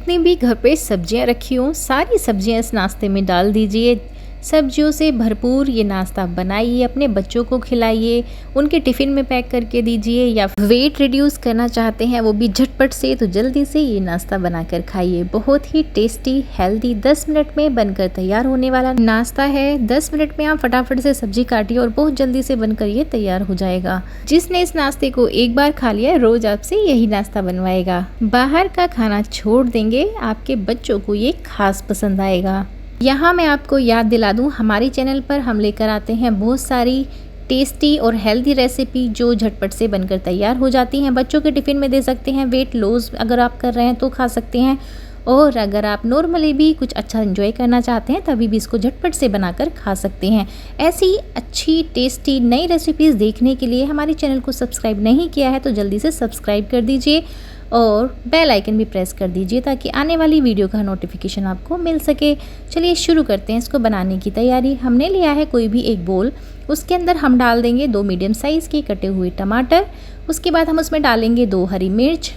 जितनी भी घर पे सब्जियां रखी हों सारी सब्जियां इस नाश्ते में डाल दीजिए। सब्जियों से भरपूर ये नाश्ता बनाइए, अपने बच्चों को खिलाइए, उनके टिफ़िन में पैक करके दीजिए। या वेट रिड्यूस करना चाहते हैं वो भी झटपट से, तो जल्दी से ये नाश्ता बनाकर खाइए। बहुत ही टेस्टी हेल्दी 10 मिनट में बनकर तैयार होने वाला नाश्ता है। 10 मिनट में आप फटाफट से सब्जी काटिए और बहुत जल्दी से बनकर ये तैयार हो जाएगा। जिसने इस नाश्ते को एक बार खा लिया रोज आपसे यही नाश्ता बनवाएगा। बाहर का खाना छोड़ देंगे, आपके बच्चों को ये खास पसंद आएगा। यहाँ मैं आपको याद दिला दूँ, हमारे चैनल पर हम लेकर आते हैं बहुत सारी टेस्टी और हेल्दी रेसिपी जो झटपट से बनकर तैयार हो जाती हैं। बच्चों के टिफ़िन में दे सकते हैं, वेट लॉस अगर आप कर रहे हैं तो खा सकते हैं, और अगर आप नॉर्मली भी कुछ अच्छा एंजॉय करना चाहते हैं तभी भी इसको झटपट से बनाकर खा सकते हैं। ऐसी अच्छी टेस्टी नई रेसिपीज़ देखने के लिए हमारे चैनल को सब्सक्राइब नहीं किया है तो जल्दी से सब्सक्राइब कर दीजिए और बेल आइकन भी प्रेस कर दीजिए ताकि आने वाली वीडियो का नोटिफिकेशन आपको मिल सके। चलिए शुरू करते हैं इसको बनाने की तैयारी। हमने लिया है कोई भी एक बोल, उसके अंदर हम डाल देंगे 2 मीडियम साइज़ के कटे हुए टमाटर। उसके बाद हम उसमें डालेंगे 2 हरी मिर्च।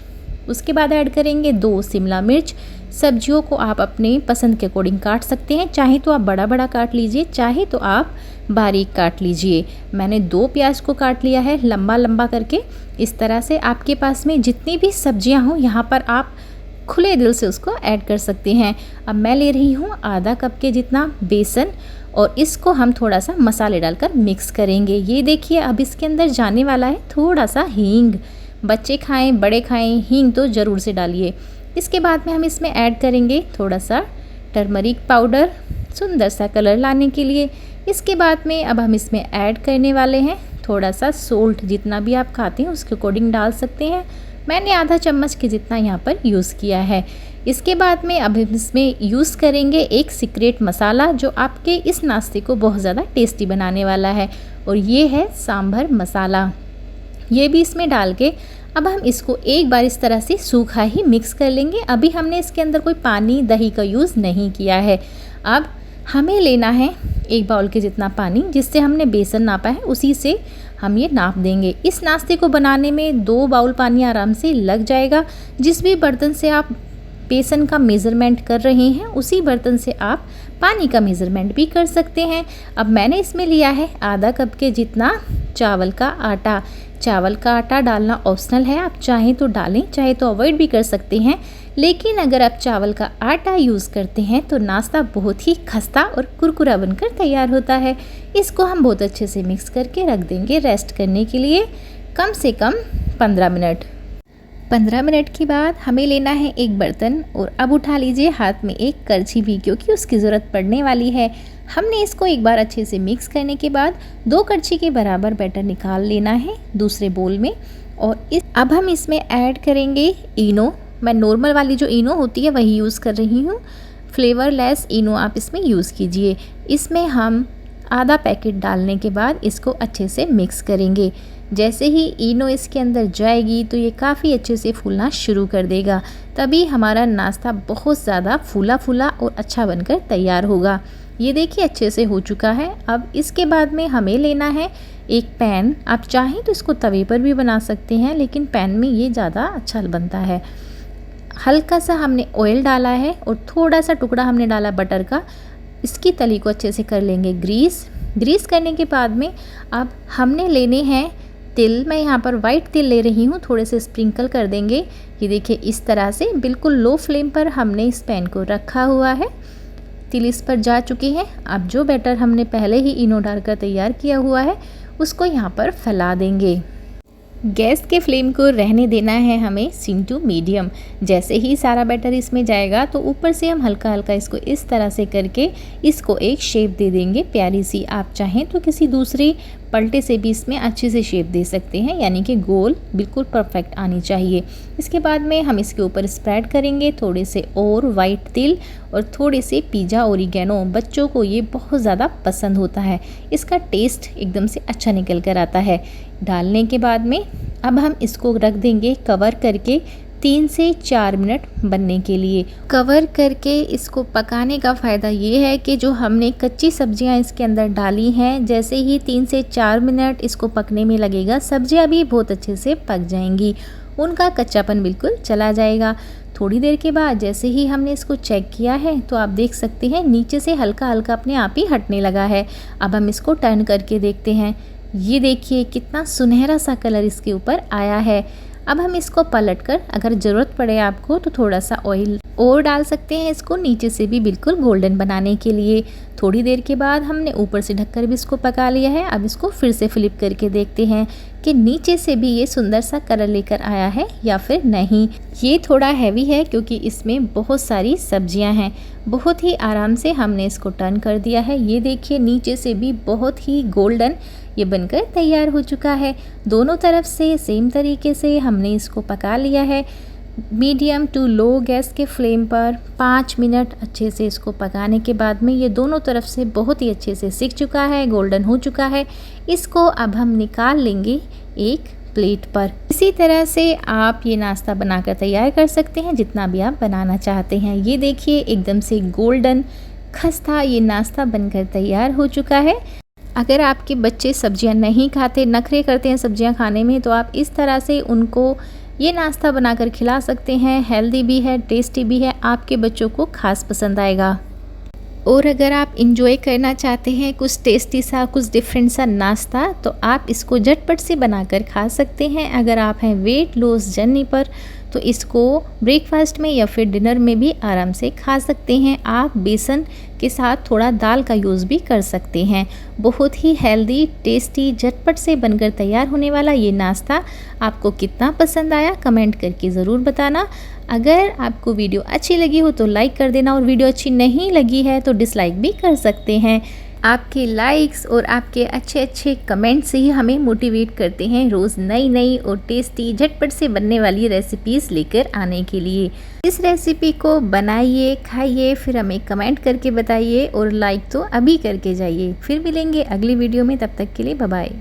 उसके बाद ऐड करेंगे 2 शिमला मिर्च। सब्जियों को आप अपने पसंद के अकॉर्डिंग काट सकते हैं, चाहे तो आप बड़ा बड़ा काट लीजिए, चाहे तो आप बारीक काट लीजिए। मैंने 2 प्याज को काट लिया है लंबा लंबा करके। इस तरह से आपके पास में जितनी भी सब्जियां हों यहाँ पर आप खुले दिल से उसको ऐड कर सकते हैं। अब मैं ले रही हूँ आधा कप के जितना बेसन और इसको हम थोड़ा सा मसाले डालकर मिक्स करेंगे। ये देखिए अब इसके अंदर जाने वाला है थोड़ा सा हींग। बच्चे खाएं बड़े खाएं, हींग तो ज़रूर से डालिए। इसके बाद में हम इसमें ऐड करेंगे थोड़ा सा टर्मरिक पाउडर, सुंदर सा कलर लाने के लिए। इसके बाद में अब हम इसमें ऐड करने वाले हैं थोड़ा सा सोल्ट। जितना भी आप खाते हैं उसके अकॉर्डिंग डाल सकते हैं। मैंने आधा चम्मच के जितना यहाँ पर यूज़ किया है। इसके बाद में अब हम इसमें यूज़ करेंगे एक सीक्रेट मसाला जो आपके इस नाश्ते को बहुत ज़्यादा टेस्टी बनाने वाला है, और ये है सांभर मसाला। ये भी इसमें डाल के अब हम इसको एक बार इस तरह से सूखा ही मिक्स कर लेंगे। अभी हमने इसके अंदर कोई पानी दही का यूज़ नहीं किया है। अब हमें लेना है 1 बाउल के जितना पानी, जिससे हमने बेसन नापा है उसी से हम ये नाप देंगे। इस नाश्ते को बनाने में 2 बाउल पानी आराम से लग जाएगा। जिस भी बर्तन से आप बेसन का मेज़रमेंट कर रहे हैं उसी बर्तन से आप पानी का मेज़रमेंट भी कर सकते हैं। अब मैंने इसमें लिया है आधा कप के जितना चावल का आटा। चावल का आटा डालना ऑप्शनल है, आप चाहें तो डालें, चाहे तो अवॉइड भी कर सकते हैं। लेकिन अगर आप चावल का आटा यूज़ करते हैं तो नाश्ता बहुत ही खस्ता और कुरकुरा बनकर तैयार होता है। इसको हम बहुत अच्छे से मिक्स करके रख देंगे रेस्ट करने के लिए कम से कम 15 मिनट। 15 मिनट के बाद हमें लेना है एक बर्तन और अब उठा लीजिए हाथ में एक करछी भी, क्योंकि उसकी ज़रूरत पड़ने वाली है। हमने इसको एक बार अच्छे से मिक्स करने के बाद 2 करछी के बराबर बैटर निकाल लेना है दूसरे बोल में। और अब हम इसमें ऐड करेंगे इनो। मैं नॉर्मल वाली जो इनो होती है वही यूज़ कर रही हूँ, फ्लेवरलेस इनो आप इसमें यूज़ कीजिए। इसमें हम आधा पैकेट डालने के बाद इसको अच्छे से मिक्स करेंगे। जैसे ही इनो इसके अंदर जाएगी तो ये काफ़ी अच्छे से फूलना शुरू कर देगा, तभी हमारा नाश्ता बहुत ज़्यादा फूला फूला और अच्छा बनकर तैयार होगा। ये देखिए अच्छे से हो चुका है। अब इसके बाद में हमें लेना है एक पैन। आप चाहें तो इसको तवे पर भी बना सकते हैं, लेकिन पैन में ये ज़्यादा अच्छा बनता है। हल्का सा हमने ऑयल डाला है और थोड़ा सा टुकड़ा हमने डाला बटर का। इसकी तली को अच्छे से कर लेंगे ग्रीस करने के बाद में अब हमने लेने हैं तिल। मैं यहाँ पर वाइट तिल ले रही हूँ, थोड़े से स्प्रिंकल कर देंगे। ये देखिए इस तरह से बिल्कुल लो फ्लेम पर हमने इस पैन को रखा हुआ है। तिल इस पर जा चुके हैं। अब जो बैटर हमने पहले ही इनो डालकर तैयार किया हुआ है उसको यहाँ पर फैला देंगे। गैस के फ्लेम को रहने देना है हमें सिम टू मीडियम। जैसे ही सारा बैटर इसमें जाएगा तो ऊपर से हम हल्का हल्का इसको इस तरह से करके इसको एक शेप दे देंगे प्यारी सी। आप चाहें तो किसी दूसरी पलटे से भी इसमें अच्छे से शेप दे सकते हैं, यानी कि गोल बिल्कुल परफेक्ट आनी चाहिए। इसके बाद में हम इसके ऊपर स्प्रेड करेंगे थोड़े से और वाइट तिल और थोड़े से पिज़्ज़ा ओरिगेनो। बच्चों को ये बहुत ज़्यादा पसंद होता है, इसका टेस्ट एकदम से अच्छा निकल कर आता है। डालने के बाद में अब हम इसको रख देंगे कवर करके 3 से 4 मिनट बनने के लिए। कवर करके इसको पकाने का फ़ायदा ये है कि जो हमने कच्ची सब्जियां इसके अंदर डाली हैं, जैसे ही 3 से 4 मिनट इसको पकने में लगेगा सब्जियां भी बहुत अच्छे से पक जाएंगी उनका कच्चापन बिल्कुल चला जाएगा। थोड़ी देर के बाद जैसे ही हमने इसको चेक किया है तो आप देख सकते हैं नीचे से हल्का हल्का अपने आप ही हटने लगा है। अब हम इसको टर्न करके देखते हैं। ये देखिए कितना सुनहरा सा कलर इसके ऊपर आया है। अब हम इसको पलटकर अगर ज़रूरत पड़े आपको तो थोड़ा सा ऑयल और डाल सकते हैं इसको नीचे से भी बिल्कुल गोल्डन बनाने के लिए। थोड़ी देर के बाद हमने ऊपर से ढककर भी इसको पका लिया है। अब इसको फिर से फ्लिप करके देखते हैं कि नीचे से भी ये सुंदर सा कलर लेकर आया है या फिर नहीं। ये थोड़ा हैवी है क्योंकि इसमें बहुत सारी सब्जियां हैं। बहुत ही आराम से हमने इसको टर्न कर दिया है। ये देखिए नीचे से भी बहुत ही गोल्डन ये बनकर तैयार हो चुका है। दोनों तरफ से सेम तरीके से हमने इसको पका लिया है। मीडियम टू लो गैस के फ्लेम पर 5 मिनट अच्छे से इसको पकाने के बाद में ये दोनों तरफ से बहुत ही अच्छे से सिक चुका है, गोल्डन हो चुका है। इसको अब हम निकाल लेंगे एक प्लेट पर। इसी तरह से आप ये नाश्ता बनाकर तैयार कर सकते हैं जितना भी आप बनाना चाहते हैं। ये देखिए एकदम से गोल्डन खस्ता ये नाश्ता बनकर तैयार हो चुका है। अगर आपके बच्चे सब्जियां नहीं खाते, नखरे करते हैं सब्जियां खाने में, तो आप इस तरह से उनको ये नाश्ता बनाकर खिला सकते हैं। हेल्दी भी है, टेस्टी भी है, आपके बच्चों को खास पसंद आएगा। और अगर आप इंजॉय करना चाहते हैं कुछ टेस्टी सा, कुछ डिफरेंट सा नाश्ता, तो आप इसको झटपट से बनाकर खा सकते हैं। अगर आप हैं वेट लॉस जर्नी पर तो इसको ब्रेकफास्ट में या फिर डिनर में भी आराम से खा सकते हैं। आप बेसन के साथ थोड़ा दाल का यूज़ भी कर सकते हैं। बहुत ही हेल्दी, टेस्टी, झटपट से बनकर तैयार होने वाला ये नाश्ता आपको कितना पसंद आया कमेंट करके ज़रूर बताना। अगर आपको वीडियो अच्छी लगी हो तो लाइक कर देना और वीडियो अच्छी नहीं लगी है तो डिसलाइक भी कर सकते हैं। आपके लाइक्स और आपके अच्छे अच्छे कमेंट से ही हमें मोटिवेट करते हैं रोज़ नई नई और टेस्टी झटपट से बनने वाली रेसिपीज़ लेकर आने के लिए। इस रेसिपी को बनाइए, खाइए, फिर हमें कमेंट करके बताइए और लाइक तो अभी करके जाइए। फिर मिलेंगे अगली वीडियो में, तब तक के लिए बाय बाय।